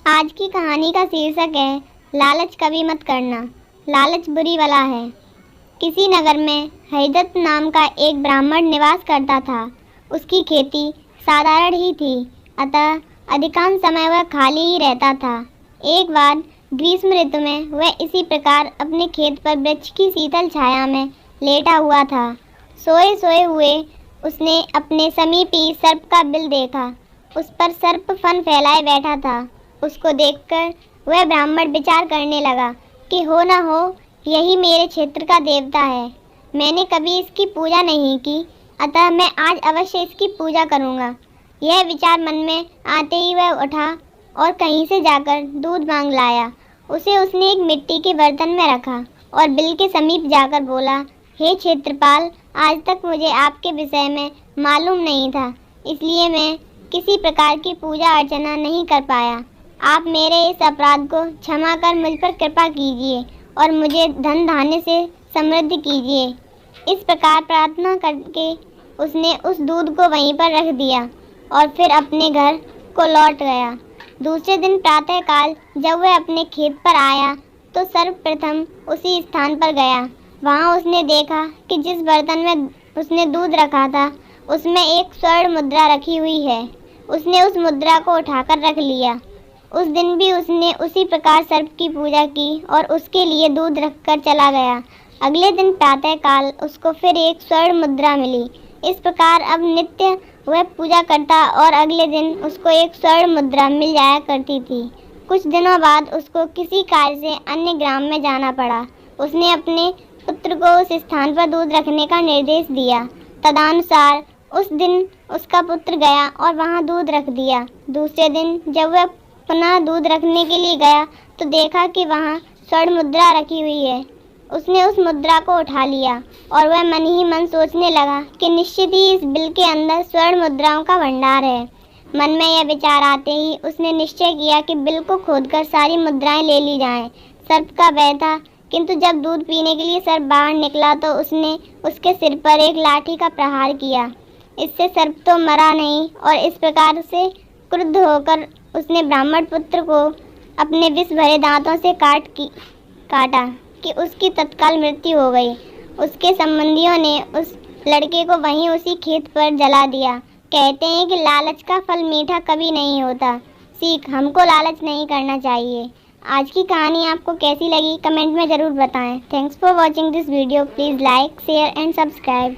आज की कहानी का शीर्षक है लालच कभी मत करना। लालच बुरी बला है। किसी नगर में हरिदत्त नाम का एक ब्राह्मण निवास करता था। उसकी खेती साधारण ही थी, अतः अधिकांश समय वह खाली ही रहता था। एक बार ग्रीष्म ऋतु में वह इसी प्रकार अपने खेत पर वृक्ष की शीतल छाया में लेटा हुआ था। सोए सोए हुए उसने अपने समीप ही सर्प का बिल देखा। उस पर सर्प फन फैलाए बैठा था। उसको देखकर वह ब्राह्मण विचार करने लगा कि हो न हो यही मेरे क्षेत्र का देवता है। मैंने कभी इसकी पूजा नहीं की, अतः मैं आज अवश्य इसकी पूजा करूँगा। यह विचार मन में आते ही वह उठा और कहीं से जाकर दूध मांग लाया। उसे उसने एक मिट्टी के बर्तन में रखा और बिल के समीप जाकर बोला, हे क्षेत्रपाल, आज तक मुझे आपके विषय में मालूम नहीं था, इसलिए मैं किसी प्रकार की पूजा अर्चना नहीं कर पाया। आप मेरे इस अपराध को क्षमा कर मुझ पर कृपा कीजिए और मुझे धन धान्य से समृद्ध कीजिए। इस प्रकार प्रार्थना करके उसने उस दूध को वहीं पर रख दिया और फिर अपने घर को लौट गया। दूसरे दिन प्रातःकाल जब वह अपने खेत पर आया तो सर्वप्रथम उसी स्थान पर गया। वहाँ उसने देखा कि जिस बर्तन में उसने दूध रखा था उसमें एक स्वर्ण मुद्रा रखी हुई है। उसने उस मुद्रा को उठाकर रख लिया। उस दिन भी उसने उसी प्रकार सर्प की पूजा की और उसके लिए दूध रखकर चला गया। अगले दिन प्रातःकाल उसको फिर एक स्वर्ण मुद्रा मिली। इस प्रकार अब नित्य वह पूजा करता और अगले दिन उसको एक स्वर्ण मुद्रा मिल जाया करती थी। कुछ दिनों बाद उसको किसी कार्य से अन्य ग्राम में जाना पड़ा। उसने अपने पुत्र को उस स्थान पर दूध रखने का निर्देश दिया। तदनुसार उस दिन उसका पुत्र गया और वहाँ दूध रख दिया। दूसरे दिन जब वह पुनः दूध रखने के लिए गया तो देखा कि वहाँ स्वर्ण मुद्रा रखी हुई है। उसने उस मुद्रा को उठा लिया और वह मन ही मन सोचने लगा कि निश्चित ही इस बिल के अंदर स्वर्ण मुद्राओं का भंडार है। मन में यह विचार आते ही उसने निश्चय किया कि बिल को खोदकर सारी मुद्राएं ले ली जाएं। सर्प का भय था, किंतु जब दूध पीने के लिए सर्प बाहर निकला तो उसने उसके सिर पर एक लाठी का प्रहार किया। इससे सर्प तो मरा नहीं और इस प्रकार से क्रुद्ध होकर उसने ब्राह्मण पुत्र को अपने विष भरे दांतों से काटा कि उसकी तत्काल मृत्यु हो गई। उसके संबंधियों ने उस लड़के को वहीं उसी खेत पर जला दिया। कहते हैं कि लालच का फल मीठा कभी नहीं होता। सीख, हमको लालच नहीं करना चाहिए। आज की कहानी आपको कैसी लगी कमेंट में ज़रूर बताएं। Thanks for watching this video. Please like, share and subscribe.